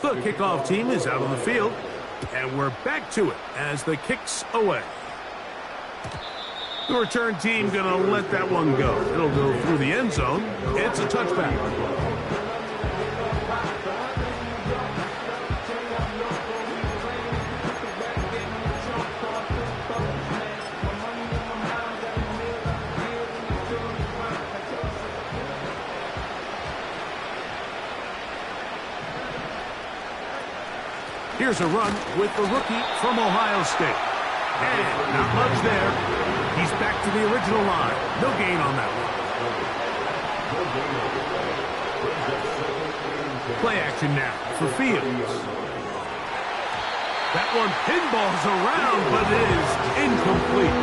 The kickoff team is out on the field, and we're back to it as the kick's away. The return team going to let that one go. It'll go through the end zone. It's a touchback. Here's a run with the rookie from Ohio State. And not much there. He's back to the original line. No gain on that one. Play action now for Fields. That one pinballs around, but it is incomplete.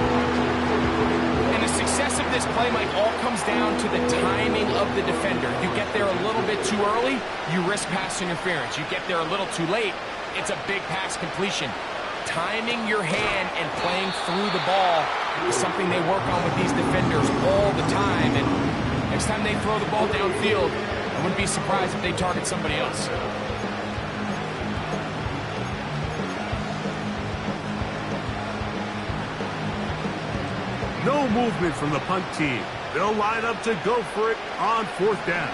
And the success of this play, Mike, all comes down to the timing of the defender. You get there a little bit too early, you risk pass interference. You get there a little too late, it's a big pass completion. Timing your hand and playing through the ball is something they work on with these defenders all the time. And next time they throw the ball downfield, I wouldn't be surprised if they target somebody else. No movement from the punt team. They'll line up to go for it on fourth down.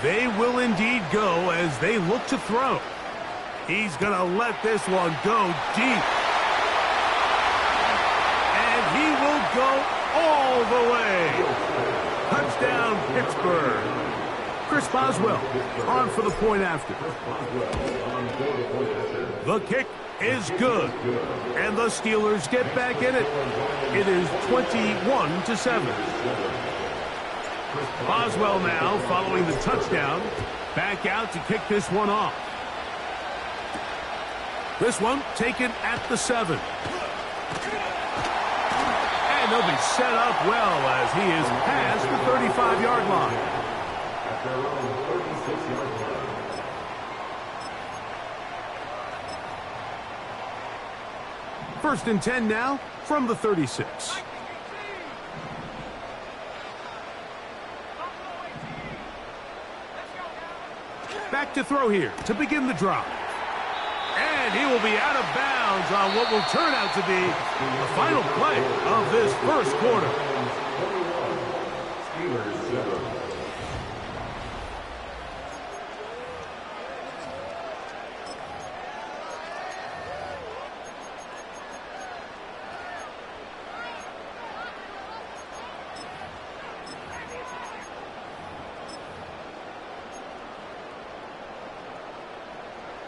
They will indeed go as they look to throw. He's going to let this one go deep. And he will go all the way. Touchdown, Pittsburgh. Chris Boswell on for the point after. The kick is good. And the Steelers get back in it. It is 21-7. Boswell now following the touchdown. Back out to kick this one off. This one taken at the 7. And they'll be set up well as he is past the 35-yard line. First and 10 now from the 36. Back to throw here to begin the drive. And he will be out of bounds on what will turn out to be the final play of this first quarter.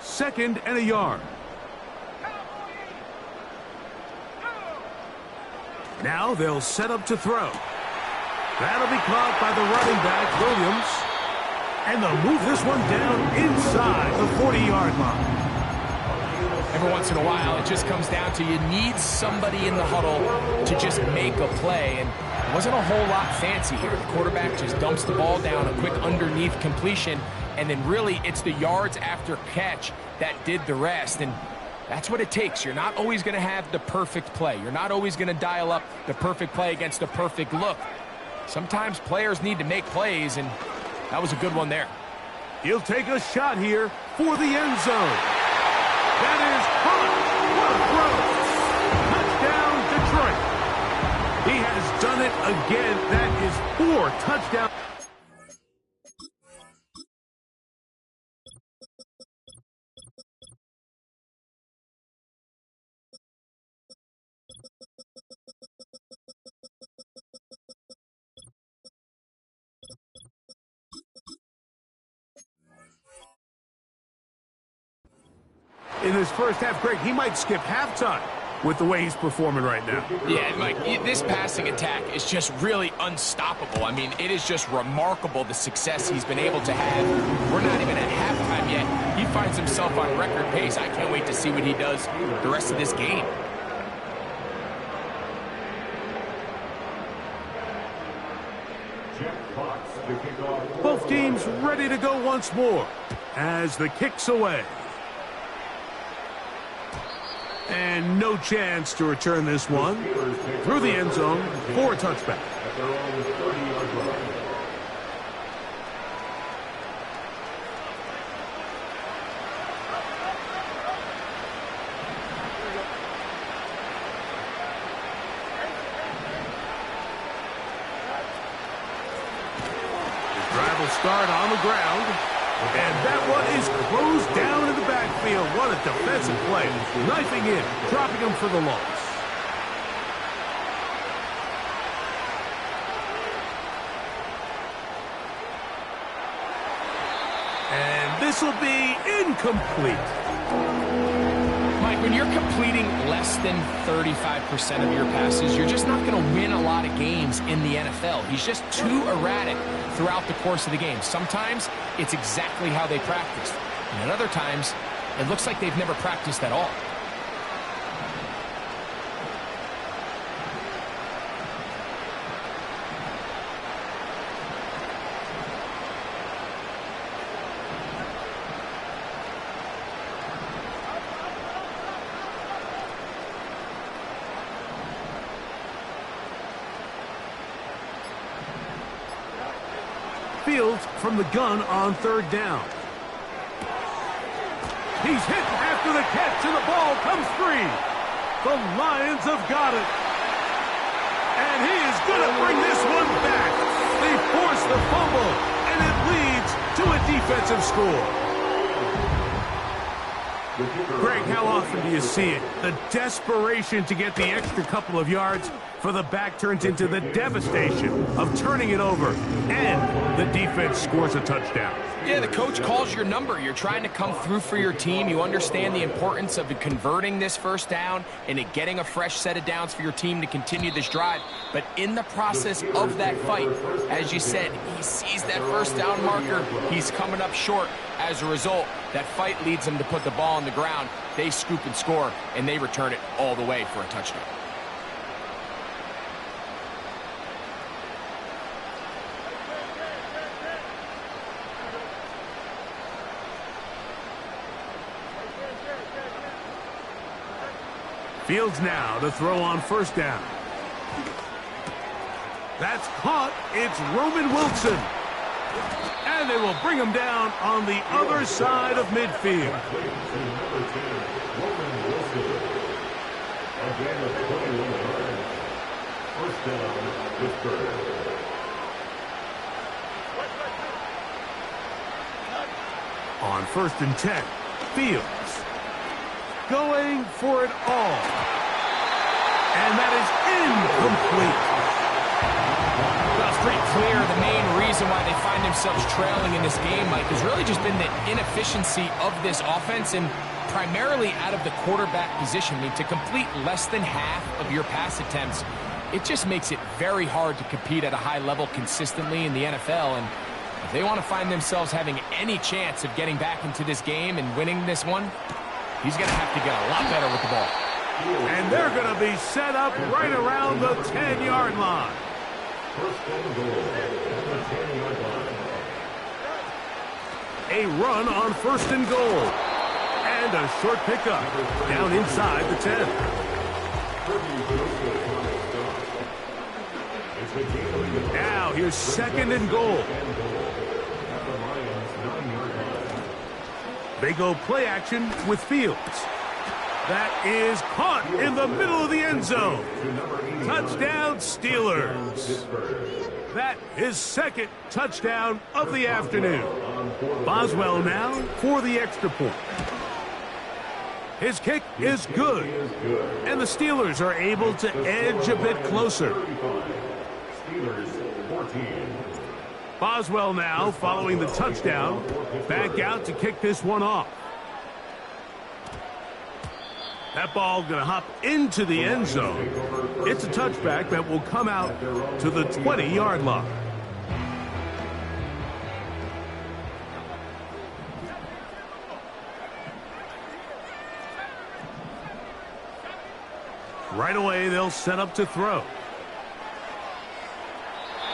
Second and a yard. Now they'll set up to throw. That'll be caught by the running back, Williams. And they'll move this one down inside the 40-yard line. Every once in a while, it just comes down to you need somebody in the huddle to just make a play. And it wasn't a whole lot fancy here. The quarterback just dumps the ball down, a quick underneath completion. And then really, it's the yards after catch that did the rest. And that's what it takes. You're not always going to have the perfect play. You're not always going to dial up the perfect play against the perfect look. Sometimes players need to make plays, and that was a good one there. He'll take a shot here for the end zone. That is caught. What a throw. Touchdown, Detroit. He has done it again. That is 4 touchdowns. In his first half, Greg, he might skip halftime with the way he's performing right now. Yeah, Mike, this passing attack is just really unstoppable. I mean, it is just remarkable the success he's been able to have. We're not even at halftime yet. He finds himself on record pace. I can't wait to see what he does the rest of this game. Both teams ready to go once more as the kick's away. And no chance to return this one through the end zone for a touchback. Drive will start on the ground. And that one is closed down in the backfield. What a defensive play. Knifing in, dropping him for the loss. And this will be incomplete. Mike, when you're completing less than 35% of your passes, you're just not going to win a lot of games in the NFL. He's just too erratic throughout the course of the game. Sometimes it's exactly how they practice. And at other times, it looks like they've never practiced at all. Fields from the gun on third down. He's hit after the catch, and the ball comes free. The Lions have got it. And he is going to bring this one back. They force the fumble, and it leads to a defensive score. Greg, how often do you see it? The desperation to get the extra couple of yards for the back turns into the devastation of turning it over, and the defense scores a touchdown. Yeah, the coach calls your number. You're trying to come through for your team. You understand the importance of converting this first down and getting a fresh set of downs for your team to continue this drive. But in the process of that fight, as you said, he sees that first down marker. He's coming up short. As a result, that fight leads them to put the ball on the ground. They scoop and score, and they return it all the way for a touchdown. Fields now to throw on first down. That's caught. It's Roman Wilson. And they will bring him down on the other side of midfield. On 1st and 10, Fields going for it all. And that is incomplete. Well, it's pretty clear the main reason why they find themselves trailing in this game, Mike, has really just been the inefficiency of this offense and primarily out of the quarterback position. I mean, to complete less than half of your pass attempts, it just makes it very hard to compete at a high level consistently in the NFL. And if they want to find themselves having any chance of getting back into this game and winning this one, he's going to have to get a lot better with the ball. And they're going to be set up right around the 10-yard line. A run on 1st and goal. And a short pickup down inside the 10. Now here's 2nd and goal. They go play action with Fields. That is caught in the middle of the end zone. Touchdown, Steelers. That is 2nd touchdown of the afternoon. Boswell now for the extra point. His kick is good. And the Steelers are able to edge a bit closer. Boswell now following the touchdown. Back out to kick this one off. That ball going to hop into the end zone. It's a touchback that will come out to the 20-yard line. Right away, they'll set up to throw.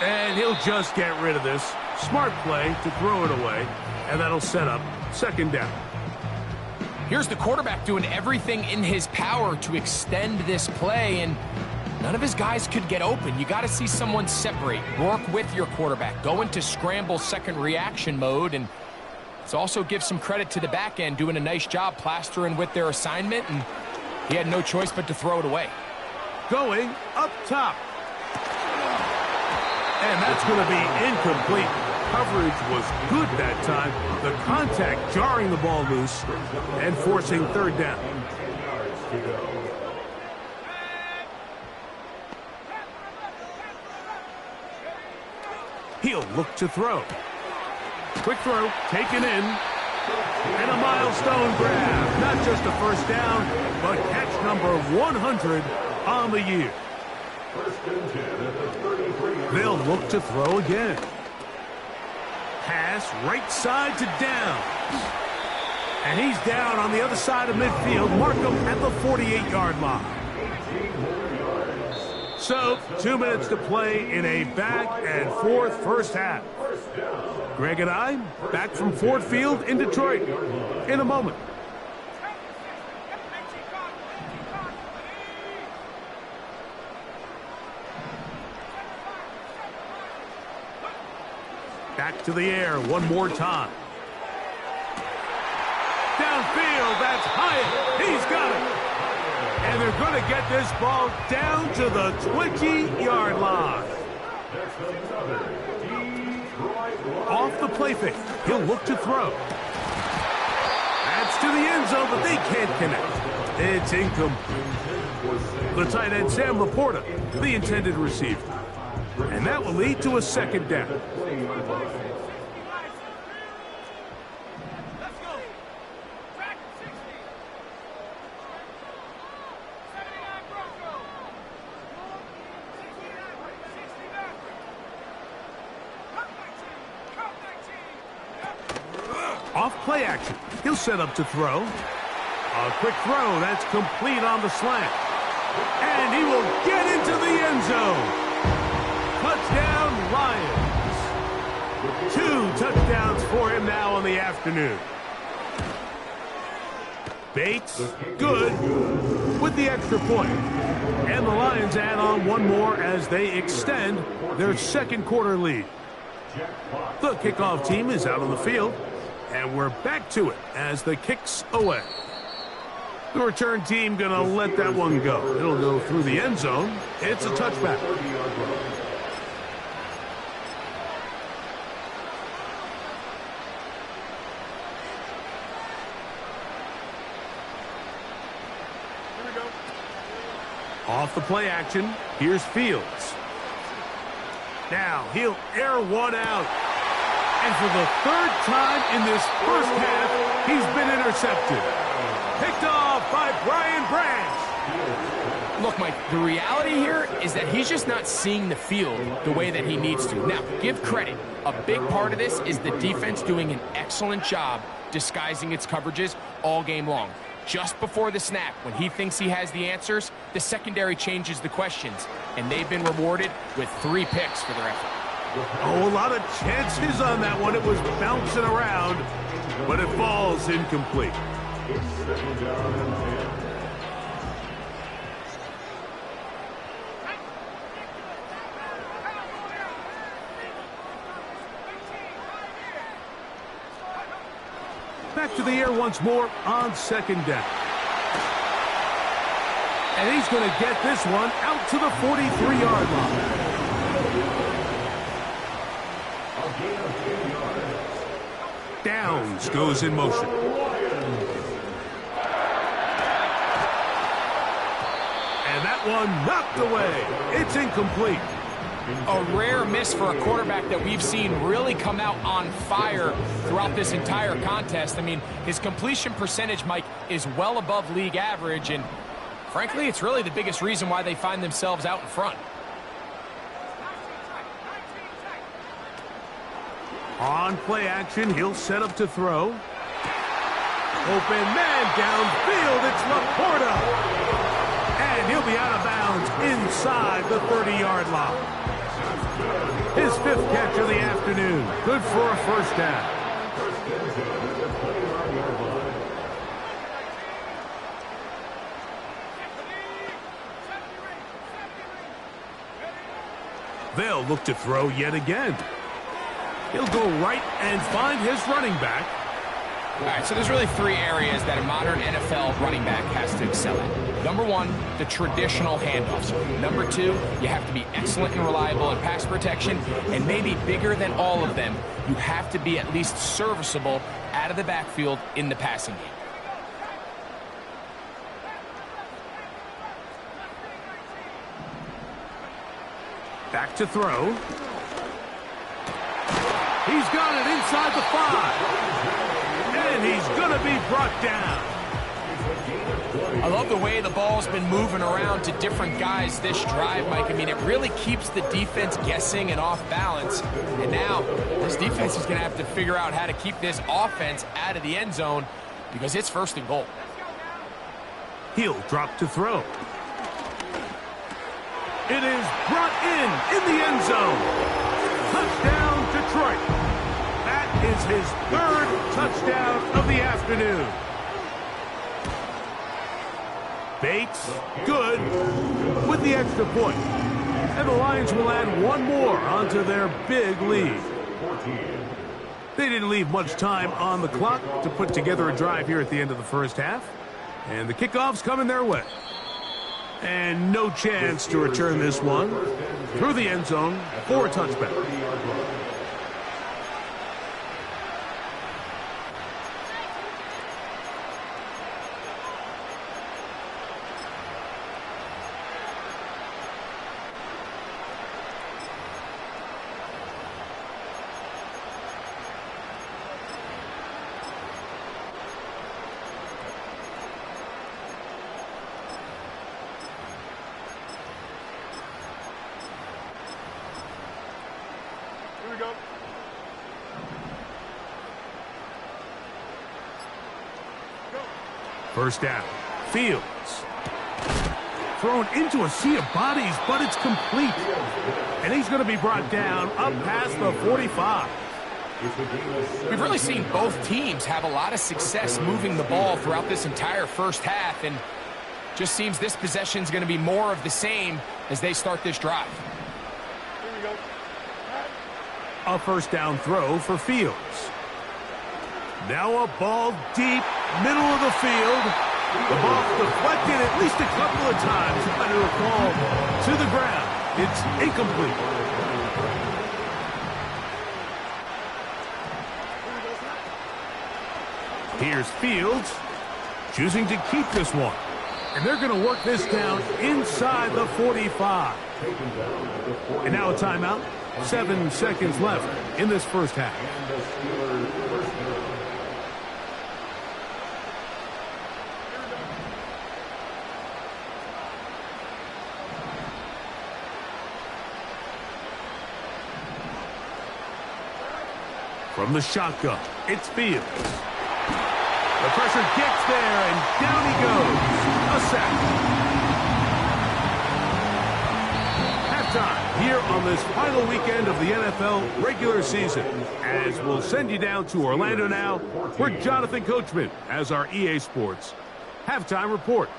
And he'll just get rid of this. Smart play to throw it away, and that'll set up 2nd down. Here's the quarterback doing everything in his power to extend this play, and none of his guys could get open. You got to see someone separate, work with your quarterback, go into scramble second reaction mode, and let's also give some credit to the back end doing a nice job plastering with their assignment, and he had no choice but to throw it away. Going up top. And that's going to be incomplete. Coverage was good that time. The contact jarring the ball loose and forcing third down. He'll look to throw. Quick throw, taken in. And a milestone grab. Not just a first down, but catch number 100 on the year. They'll look to throw again. Pass right side to down. And he's down on the other side of midfield. Mark him at the 48-yard line. So, 2 minutes to play in a back-and-forth first half. Greg and I back from Ford Field in Detroit in a moment. Back to the air one more time. Downfield, that's Hyatt. He's got it. And they're going to get this ball down to the 20-yard line. Off the play fake. He'll look to throw. That's to the end zone, but they can't connect. It's incomplete. The tight end, Sam Laporta, the intended receiver. And that will lead to a second down. Off play action. He'll set up to throw. A quick throw. That's complete on the slant. And he will get into the end zone. Touchdown, Lions. 2 touchdowns for him now on the afternoon. Bates, good, with the extra point. And the Lions add on one more as they extend their second quarter lead. The kickoff team is out on the field, and we're back to it as the kick's away. The return team going to let that one go. It'll go through the end zone. It's a touchback. Off the play action, here's Fields. Now he'll air one out. And for the third time in this first half, he's been intercepted. Picked off by Brian Branch. Look, Mike, the reality here is that he's just not seeing the field the way that he needs to. Now, give credit. A big part of this is the defense doing an excellent job disguising its coverages all game long. Just before the snap, when he thinks he has the answers, the secondary changes the questions, and they've been rewarded with 3 picks for their effort. Oh, a lot of chances on that one. It was bouncing around, but it falls incomplete. Back to the air once more on second down. And he's going to get this one out to the 43-yard line. Downs goes in motion. And that one knocked away. It's incomplete. A rare miss for a quarterback that we've seen really come out on fire throughout this entire contest. I mean, his completion percentage, Mike, is well above league average, and frankly, it's really the biggest reason why they find themselves out in front. On play action, he'll set up to throw. Open man downfield, it's Laporta. And he'll be out of bounds inside the 30-yard line. His 5th catch of the afternoon. Good for a first down. They'll look to throw yet again. He'll go right and find his running back. All right, so there's really three areas that a modern NFL running back has to excel at. Number one, the traditional handoffs. Number two, you have to be excellent and reliable in pass protection. And maybe bigger than all of them, you have to be at least serviceable out of the backfield in the passing game. Back to throw. He's got it inside the 5. And he's going to be brought down. I love the way the ball's been moving around to different guys this drive, Mike. I mean, it really keeps the defense guessing and off balance. And now this defense is going to have to figure out how to keep this offense out of the end zone because it's 1st and goal. He'll drop to throw. It is brought in the end zone. Touchdown, Detroit. That is his 3rd touchdown of the afternoon. Bates, good, with the extra point. And the Lions will add one more onto their big lead. They didn't leave much time on the clock to put together a drive here at the end of the first half. And the kickoff's coming their way. And no chance to return this one through the end zone for a touchback. First down. Fields. Thrown into a sea of bodies, but it's complete. And he's going to be brought down up past the 45. We've really seen both teams have a lot of success moving the ball throughout this entire first half, and just seems this possession is going to be more of the same as they start this drive. A first down throw for Fields. Now a ball deep, middle of the field. The ball deflected at least a couple of times under a call to the ground. It's incomplete. Here's Fields choosing to keep this one. And they're going to work this down inside the 45. And now a timeout. 7 seconds left in this first half. From the shotgun, it's Fields. The pressure gets there, and down he goes. A sack. Halftime here on this final weekend of the NFL regular season. As we'll send you down to Orlando now, where Jonathan Coachman has our EA Sports halftime report.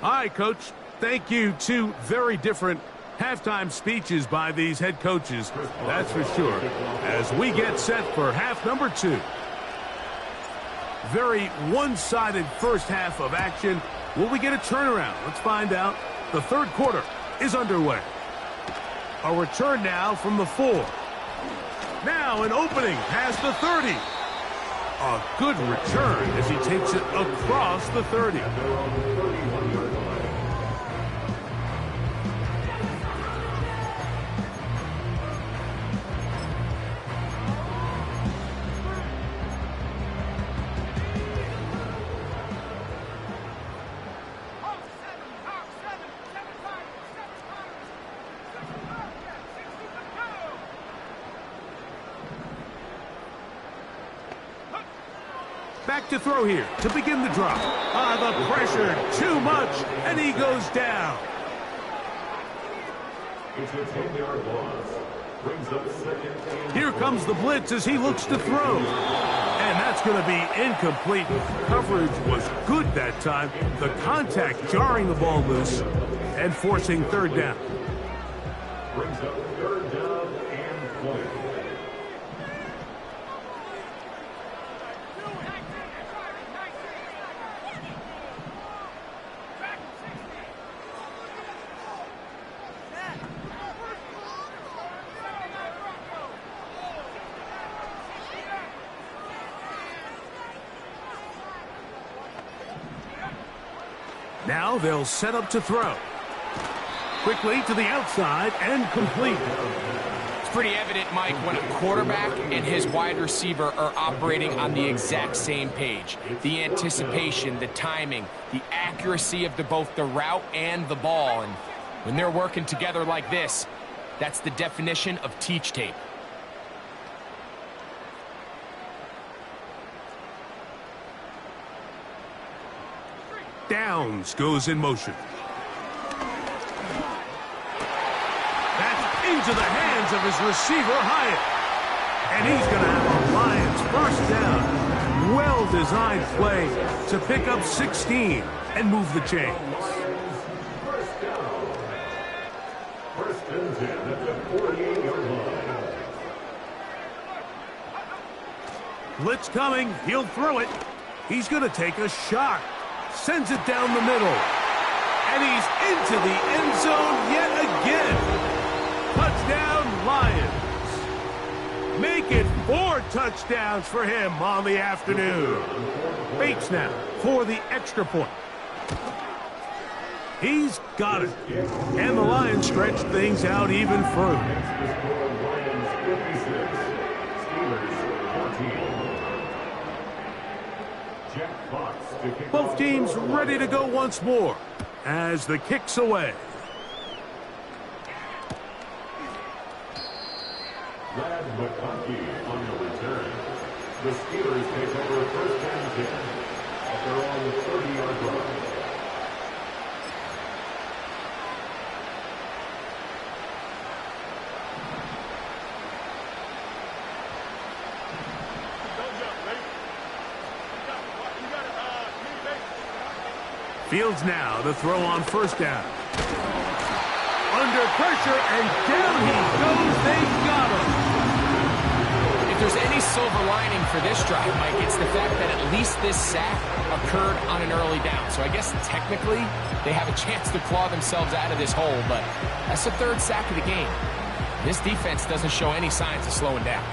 All right, Coach. Thank you. 2 very different halftime speeches by these head coaches. That's for sure. As we get set for half number 2. Very one-sided first half of action. Will we get a turnaround? Let's find out. The third quarter is underway. A return now from the 4. Now an opening past the 30. A good return as he takes it across the 30. back to throw here to begin the drop. The pressure, too much, and he goes down. It's a 10-yard loss. Brings up second. Here comes the blitz as he looks to throw. And that's going to be incomplete. Coverage was good that time. The contact jarring the ball loose and forcing third down. Brings up third down and 20. Now they'll set up to throw. Quickly to the outside and complete. It's pretty evident, Mike, when a quarterback and his wide receiver are operating on the exact same page. The anticipation, the timing, the accuracy of both the route and the ball. And when they're working together like this, that's the definition of teach tape. Downs goes in motion. That's into the hands of his receiver, Hyatt. And he's going to have a Lions first down. Well-designed play to pick up 16 and move the chains. First down. First and 10 at the 48-yard line. Blitz coming. He'll throw it. He's going to take a shot. Sends it down the middle. And he's into the end zone yet again. Touchdown, Lions. Make it 4 touchdowns for him on the afternoon. Bates now for the extra point. He's got it. And the Lions stretch things out even further. Both teams ready to go once more as the kick's away. Brad McConkey on the return. The Steelers take over first and 10 at their own 30-yard line. Fields now to throw on first down. Under pressure, and down he goes. They got him. If there's any silver lining for this drive, Mike, it's the fact that at least this sack occurred on an early down. So I guess technically they have a chance to claw themselves out of this hole, but that's the 3rd sack of the game. This defense doesn't show any signs of slowing down.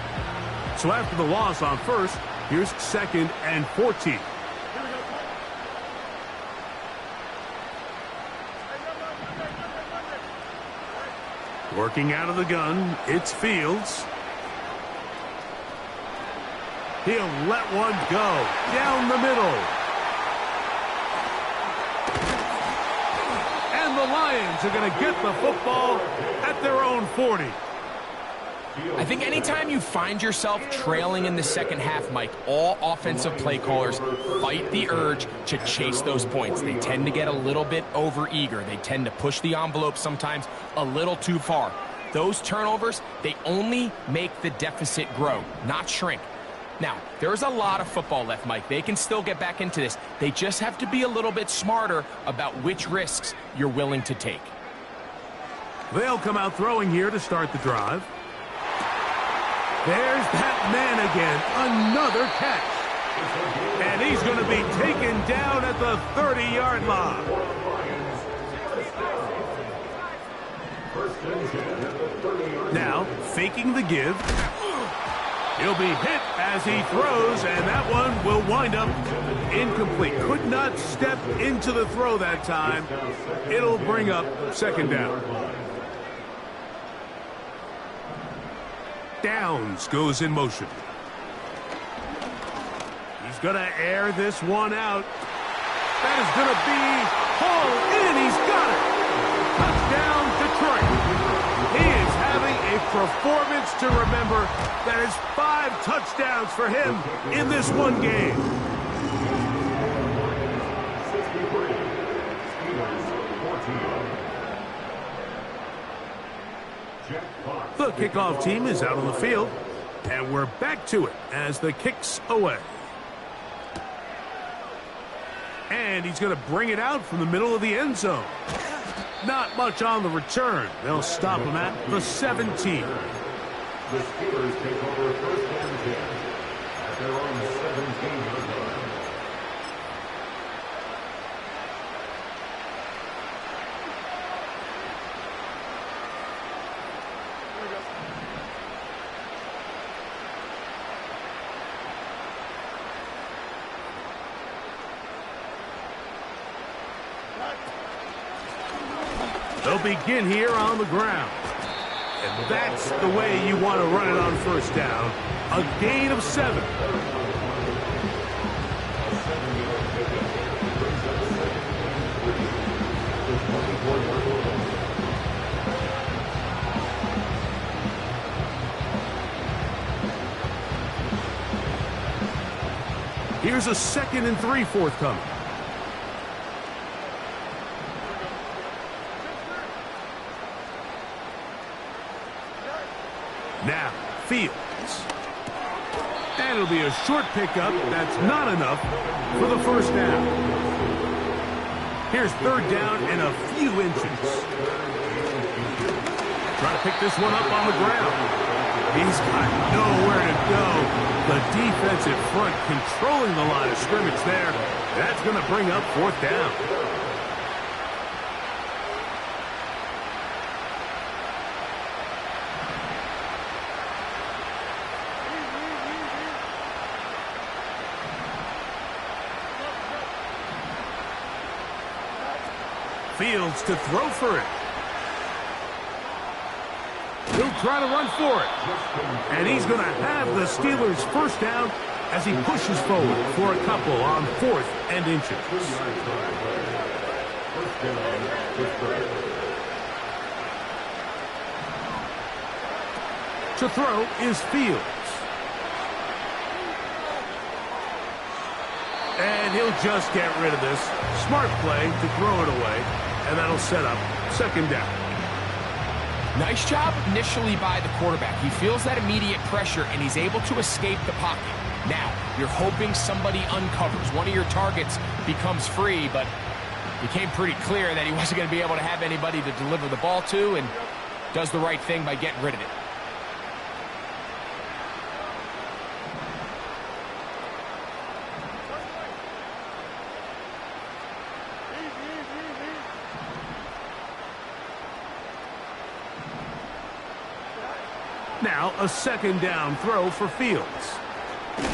So after the loss on first, here's 2nd and 14. Working out of the gun, it's Fields. He'll let one go down the middle. And the Lions are going to get the football at their own 40. I think anytime you find yourself trailing in the second half, Mike, all offensive play callers fight the urge to chase those points. They tend to get a little bit overeager. They tend to push the envelope sometimes a little too far. Those turnovers, they only make the deficit grow, not shrink. Now, there's a lot of football left, Mike. They can still get back into this. They just have to be a little bit smarter about which risks you're willing to take. They'll come out throwing here to start the drive. There's that man again, another catch. And he's going to be taken down at the 30-yard line. Now, faking the give. He'll be hit as he throws, and that one will wind up incomplete. Could not step into the throw that time. It'll bring up 2nd down. Downs goes in motion. He's going to air this one out. That is going to be hauled in. He's got it. Touchdown, Detroit. He is having a performance to remember. That is 5 touchdowns for him in this one game. kickoff team is out on the field. And we're back to it as the kick's away. And he's going to bring it out from the middle of the end zone. Not much on the return. They'll stop him at the 17. The Steelers take over first and 10 at their own 17-yard line. They'll begin here on the ground. And that's the way you want to run it on first down. A gain of 7. Here's a 2nd and 3 forthcoming. Now, Fields. And it'll be a short pickup. That's not enough for the first down. Here's 3rd down and a few inches. Trying to pick this one up on the ground. He's got nowhere to go. The defensive front controlling the line of scrimmage there. That's going to bring up 4th down. Fields to throw for it. He'll try to run for it. And he's going to have the Steelers' first down as he pushes forward for a couple on 4th and inches. To throw is Fields. And he'll just get rid of this. Smart play to throw it away. And that'll set up 2nd down. Nice job initially by the quarterback. He feels that immediate pressure, and he's able to escape the pocket. Now, you're hoping somebody uncovers. One of your targets becomes free, but it became pretty clear that he wasn't going to be able to have anybody to deliver the ball to, and does the right thing by getting rid of it. Now a 2nd down throw for Fields. And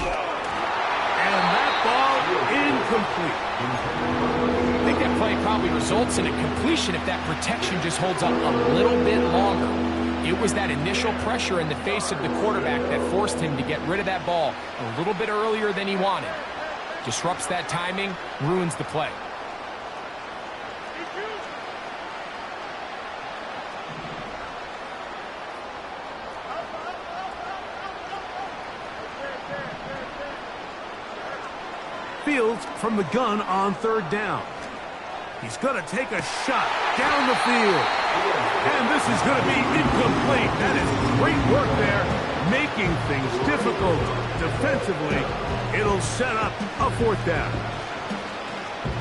that ball incomplete. I think that play probably results in a completion if that protection just holds up a little bit longer. It was that initial pressure in the face of the quarterback that forced him to get rid of that ball a little bit earlier than he wanted. Disrupts that timing, ruins the play. Fields from the gun on 3rd down. He's going to take a shot down the field. And this is going to be incomplete. That is great work there, making things difficult defensively. It'll set up a 4th down.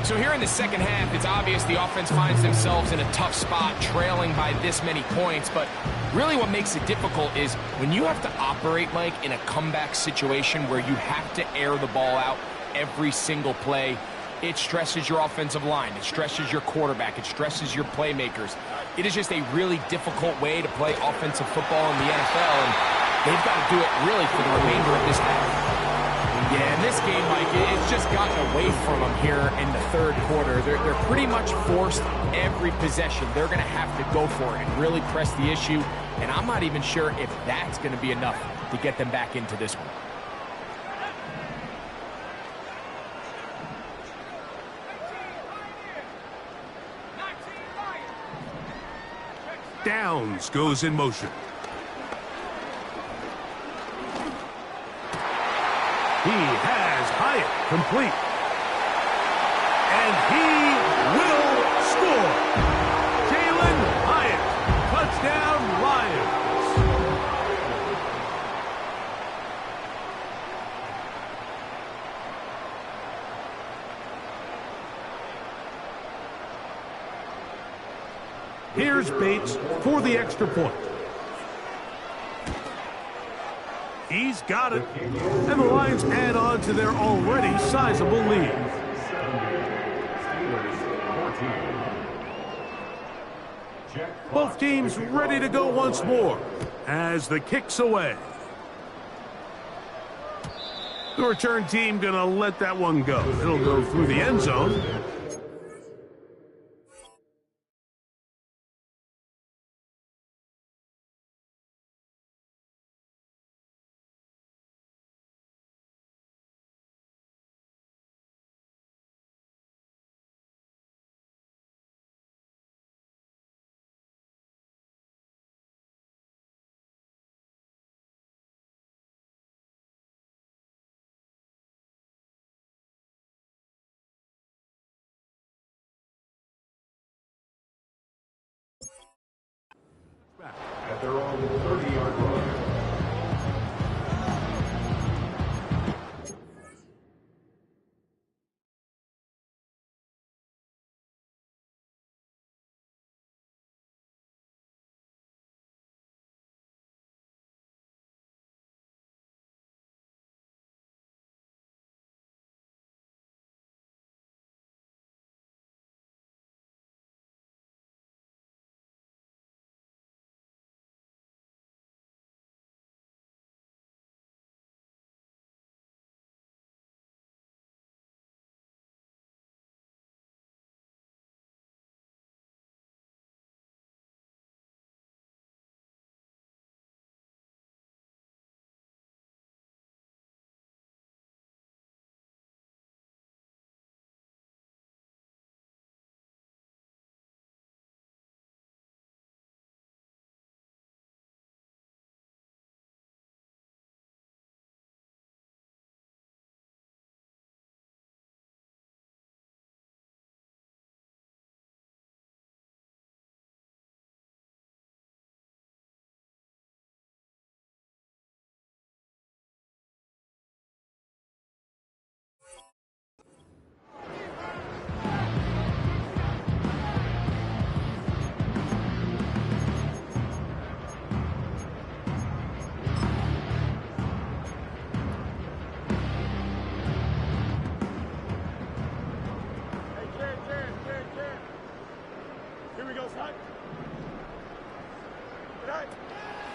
So here in the second half, it's obvious the offense finds themselves in a tough spot, trailing by this many points. But really what makes it difficult is when you have to operate, Mike, in a comeback situation where you have to air the ball out every single play, it stresses your offensive line, it stresses your quarterback, it stresses your playmakers. It is just a really difficult way to play offensive football in the NFL, and they've got to do it really for the remainder of this half. Yeah, in this game, Mike, it's just gotten away from them here in the 3rd quarter. They're pretty much forced every possession. They're going to have to go for it and really press the issue, and I'm not even sure if that's going to be enough to get them back into this one. Downs goes in motion. He has Hyatt complete. And he will score. Jalin Hyatt, touchdown Lions. Here's Bates for the extra point. He's got it. And the Lions add on to their already sizable lead. Both teams ready to go once more as the kick's away. The return team going to let that one go. It'll go through the end zone. At their own 30-yard line.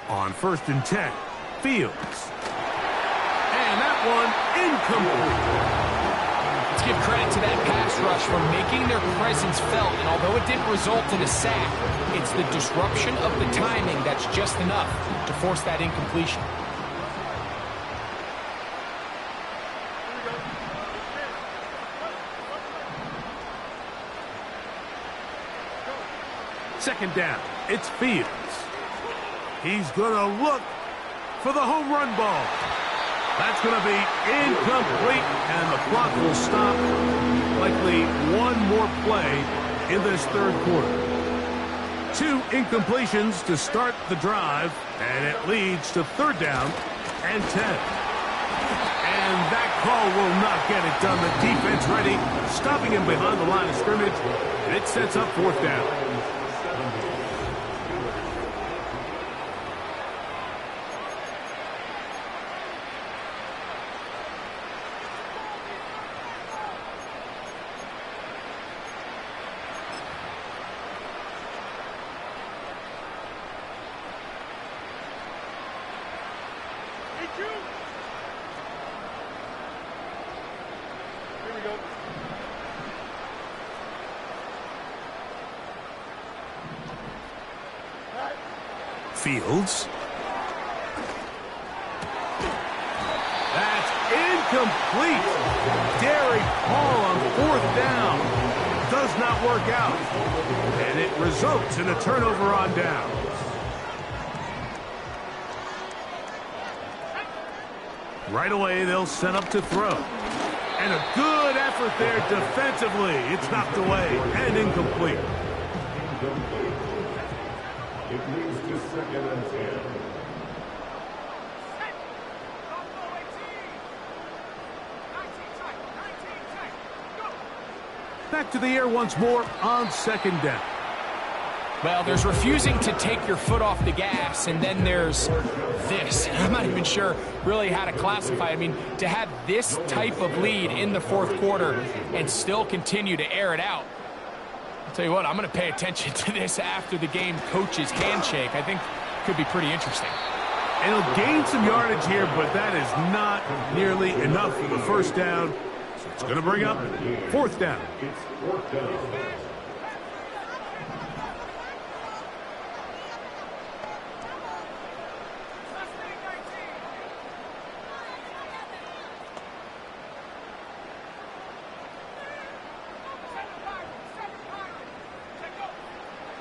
On 1st and 10, Fields. And that one incomplete. Let's give credit to that pass rush for making their presence felt, and although it didn't result in a sack, it's the disruption of the timing that's just enough to force that incompletion. Second down, it's Fields. He's going to look for the home run ball. That's going to be incomplete, and the clock will stop. Likely one more play in this third quarter. 2 incompletions to start the drive, and it leads to 3rd down and 10. And that call will not get it done. The defense ready, stopping him behind the line of scrimmage, and it sets up 4th down. Fields. That's incomplete. Derek Hall on 4th down. Does not work out. And it results in a turnover on down. Right away, they'll set up to throw. And a good effort there defensively. It's knocked away and incomplete. It moves to 2nd and 10. Back to the air once more on 2nd down. Well, there's refusing to take your foot off the gas, and then there's this. I'm not even sure really how to classify it. I mean, to have this type of lead in the fourth quarter and still continue to air it out. I'll tell you what, I'm going to pay attention to this after the game coach's handshake. I think it could be pretty interesting. And he'll gain some yardage here, but that is not nearly enough for the first down. So it's going to bring up fourth down. It's fourth down.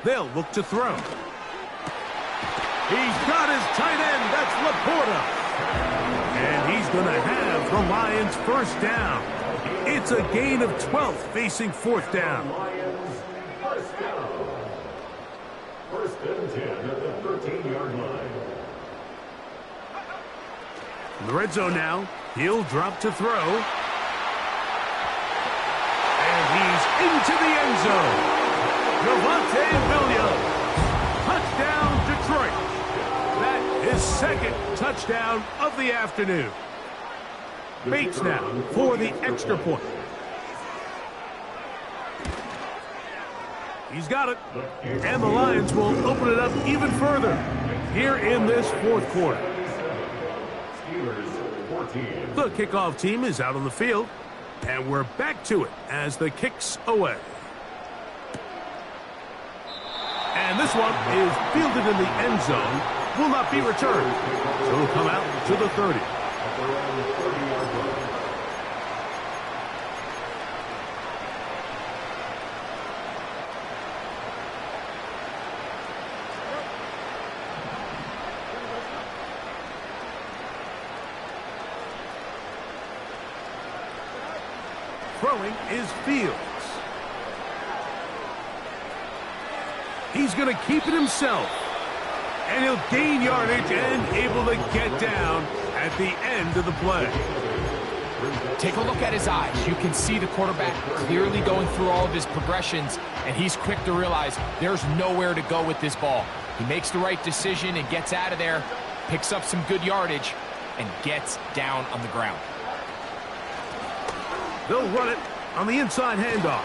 They'll look to throw. He's got his tight end. That's Laporta. And he's going to have the Lions first down. It's a gain of 12 facing fourth down. Lions first down. First and 10 at the 13-yard line. In the red zone now, he'll drop to throw. And he's into the end zone. Javonte Williams. Touchdown, Detroit. That is second touchdown of the afternoon. Bates now for the extra point. He's got it. And the Lions will open it up even further here in this fourth quarter. Steelers 14. The kickoff team is out on the field. And we're back to it as the kick's away. And this one is fielded in the end zone. Will not be returned. So it'll come out to the 30. Throwing is Fields. He's going to keep it himself. And he'll gain yardage and able to get down at the end of the play. Take a look at his eyes. You can see the quarterback clearly going through all of his progressions, and he's quick to realize there's nowhere to go with this ball. He makes the right decision and gets out of there, picks up some good yardage, and gets down on the ground. They'll run it on the inside handoff.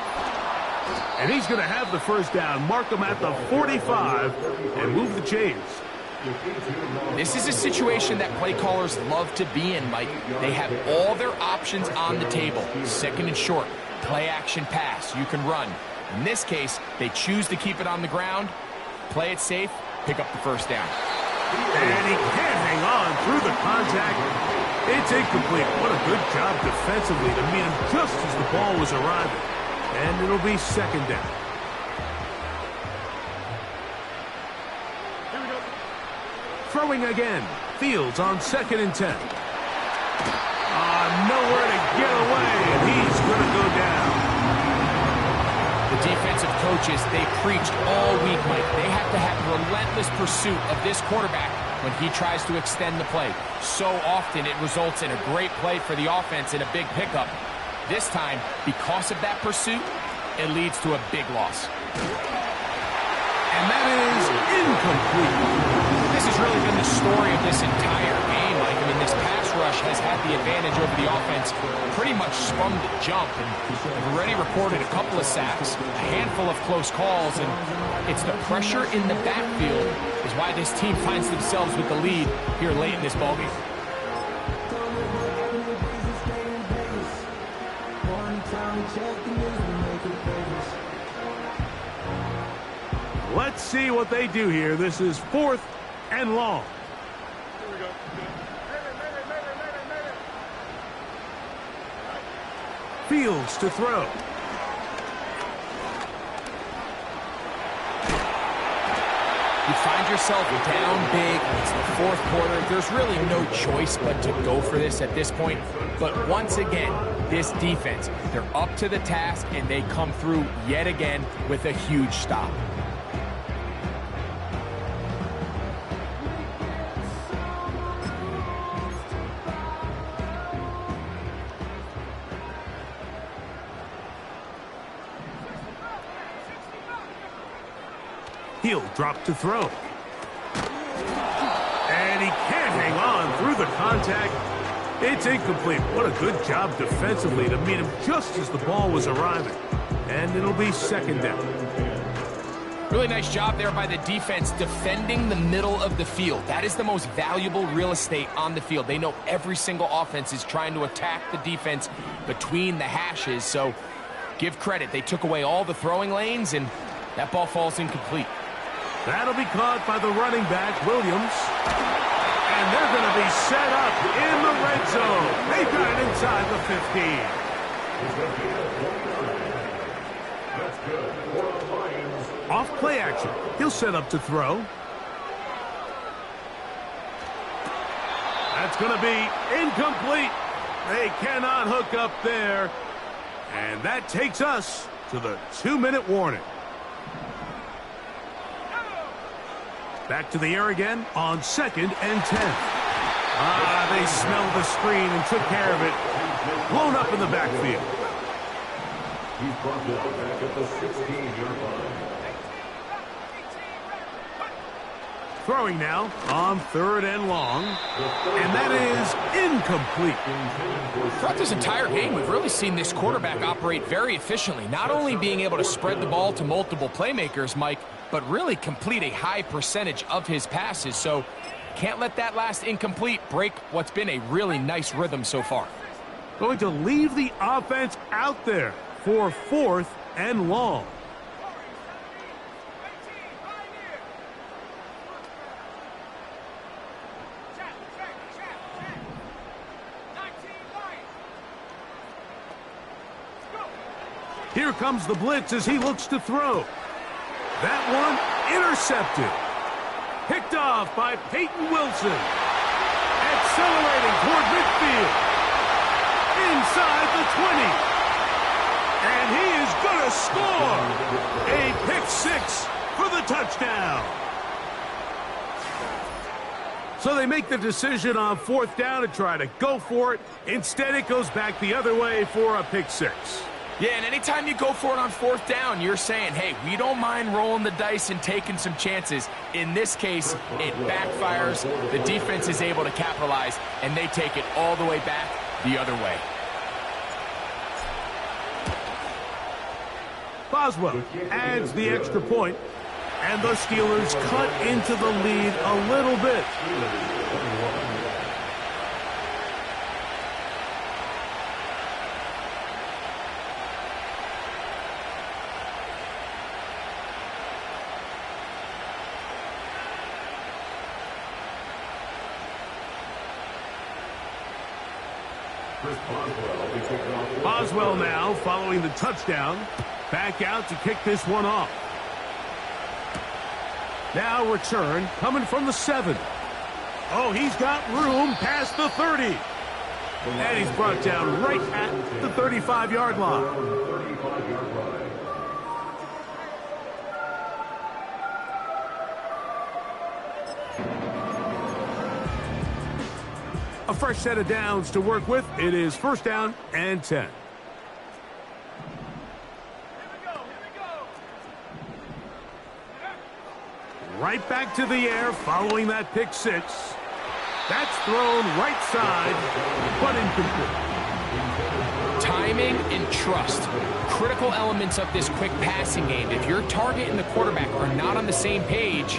And he's going to have the first down, mark him at the 45, and move the chains. This is a situation that play callers love to be in, Mike. They have all their options on the table. Second and short, play action pass, you can run. In this case, they choose to keep it on the ground, play it safe, pick up the first down. And he can't hang on through the contact. It's incomplete. What a good job defensively to meet him just as the ball was arriving. And it'll be second down. Throwing again. Fields on second and 10. Nowhere to get away, and he's going to go down. The defensive coaches, they preached all week, Mike. They have to have relentless pursuit of this quarterback when he tries to extend the play. So often it results in a great play for the offense and a big pickup. This time, because of that pursuit, it leads to a big loss. And that is incomplete. This has really been the story of this entire game, Mike. I mean, this pass rush has had the advantage over the offense pretty much from the jump. And they've already recorded a couple of sacks, a handful of close calls, and it's the pressure in the backfield is why this team finds themselves with the lead here late in this ballgame. Let's see what they do here. This is fourth and long. Here we go. Fields to throw. You find yourself down big. It's the fourth quarter. There's really no choice but to go for this at this point. But once again, this defense, they're up to the task, and they come through yet again with a huge stop. He'll drop to throw. And he can't hang on through the contact. It's incomplete. What a good job defensively to meet him just as the ball was arriving. And it'll be second down. Really nice job there by the defense defending the middle of the field. That is the most valuable real estate on the field. They know every single offense is trying to attack the defense between the hashes. So give credit. They took away all the throwing lanes, and that ball falls incomplete. That'll be caught by the running back, Williams. And they're going to be set up in the red zone. They've got it inside the 15. That's good for the Lions. Off play action. He'll set up to throw. That's going to be incomplete. They cannot hook up there. And that takes us to the 2-minute warning. Back to the air again on 2nd and 10. They smelled the screen and took care of it. Blown up in the backfield. He's brought down back at the 16-yard line. Throwing now on 3rd and long. And that is incomplete. Throughout this entire game, we've really seen this quarterback operate very efficiently. Not only being able to spread the ball to multiple playmakers, Mike, but really complete a high percentage of his passes. So can't let that last incomplete break what's been a really nice rhythm so far. Going to leave the offense out there for 4th and long. Here comes the blitz as he looks to throw. That one intercepted. Picked off by Peyton Wilson. Accelerating toward midfield. Inside the 20. And he is going to score. A pick 6 for the touchdown. So they make the decision on 4th down to try to go for it. Instead, it goes back the other way for a pick 6. Yeah, and anytime you go for it on 4th down, you're saying, hey, we don't mind rolling the dice and taking some chances. In this case, it backfires. The defense is able to capitalize, and they take it all the way back the other way. Boswell adds the extra point, and the Steelers cut into the lead a little bit. Boswell now following the touchdown. Back out to kick this one off. Now return coming from the 7. Oh, he's got room past the 30. And he's brought down right at the 35-yard line. A fresh set of downs to work with. It is 1st down and 10. Right back to the air following that pick 6. That's thrown right side, but incomplete. Timing and trust. Critical elements of this quick passing game. If your target and the quarterback are not on the same page,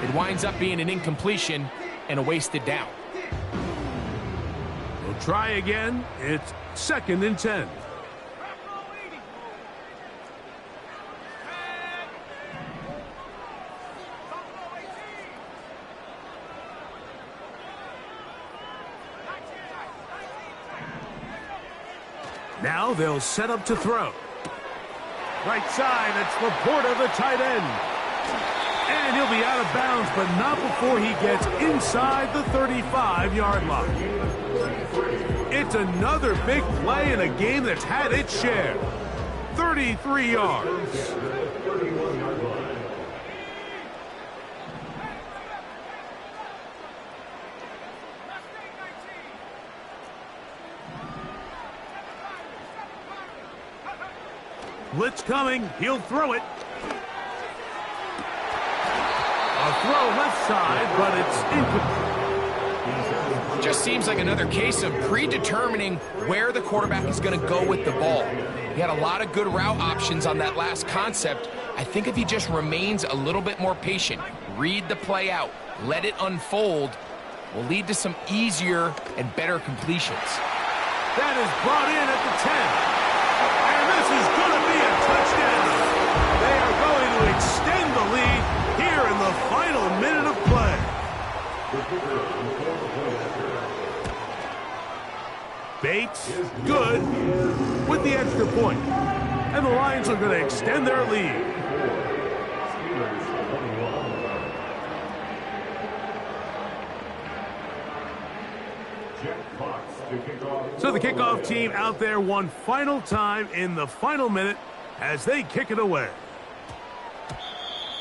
it winds up being an incompletion and a wasted down. We'll try again. It's 2nd and 10. Now they'll set up to throw. Right side, it's Laporta, the tight end. And he'll be out of bounds, but not before he gets inside the 35-yard line. It's another big play in a game that's had its share. 33 yards. Blitz coming. He'll throw it. A throw left side, but it's incomplete. Just seems like another case of predetermining where the quarterback is going to go with the ball. He had a lot of good route options on that last concept. I think if he just remains a little bit more patient, read the play out, let it unfold, will lead to some easier and better completions. That is brought in at the 10. And this is going to be a touchdown. They are going to extend the lead here in the final minute of play. Bates, good, with the extra point. And the Lions are going to extend their lead. So the kickoff team out there one final time in the final minute as they kick it away.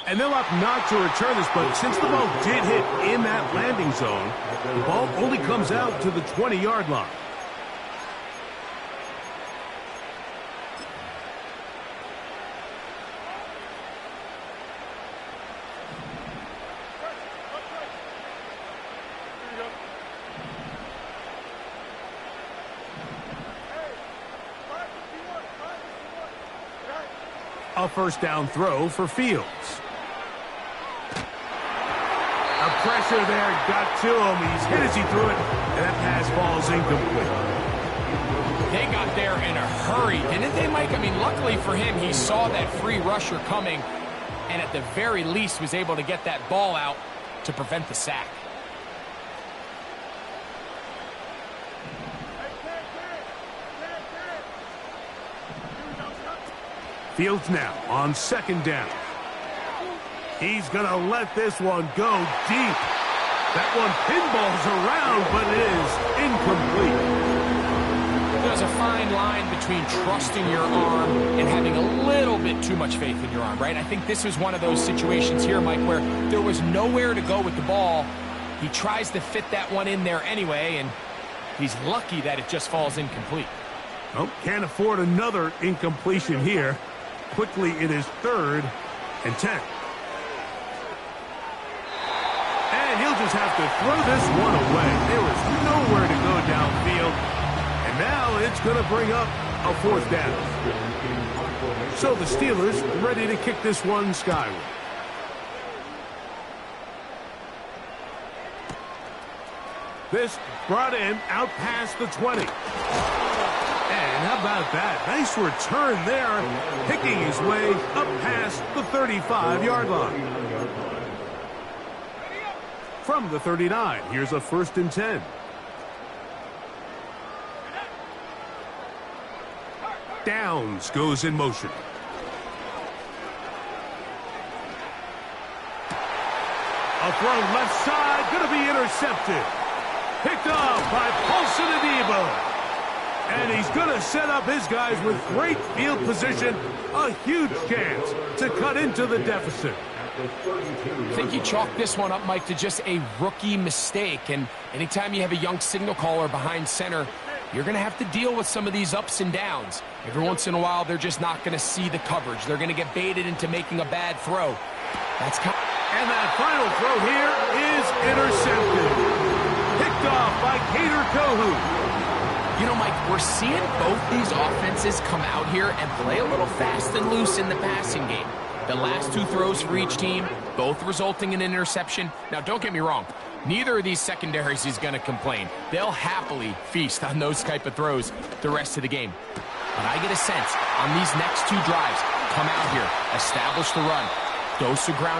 And they'll opt not to return this, but since the ball did hit in that landing zone, the ball only comes out to the 20-yard line. A first down throw for Fields. A pressure there got to him. He's hit as he threw it, and that pass falls incomplete. They got there in a hurry, didn't they, Mike? I mean, luckily for him, he saw that free rusher coming, and at the very least was able to get that ball out to prevent the sack. Fields now on second down. He's going to let this one go deep. That one pinballs around, but it is incomplete. There's a fine line between trusting your arm and having a little bit too much faith in your arm, right? I think this is one of those situations here, Mike, where there was nowhere to go with the ball. He tries to fit that one in there anyway, and he's lucky that it just falls incomplete. Oh, can't afford another incompletion here. Quickly, it is 3rd and 10. And he'll just have to throw this one away. There was nowhere to go downfield. And now it's going to bring up a 4th down. So the Steelers ready to kick this one skyward. This brought in out past the 20. And how about that? Nice return there, picking his way up past the 35-yard line. From the 39, here's a 1st and 10. Downs goes in motion. A throw left side, going to be intercepted. Picked off by Paulson Adebo. And he's going to set up his guys with great field position. A huge chance to cut into the deficit. I think you chalk this one up, Mike, to just a rookie mistake. And anytime you have a young signal caller behind center, you're going to have to deal with some of these ups and downs. Every once in a while, they're just not going to see the coverage. They're going to get baited into making a bad throw. That's kind of... And that final throw here is intercepted. Picked off by Kader Kohou. You know, Mike, we're seeing both these offenses come out here and play a little fast and loose in the passing game. The last 2 throws for each team, both resulting in an interception. Now, don't get me wrong. Neither of these secondaries is going to complain. They'll happily feast on those type of throws the rest of the game. But I get a sense on these next 2 drives, come out here, establish the run, dose of ground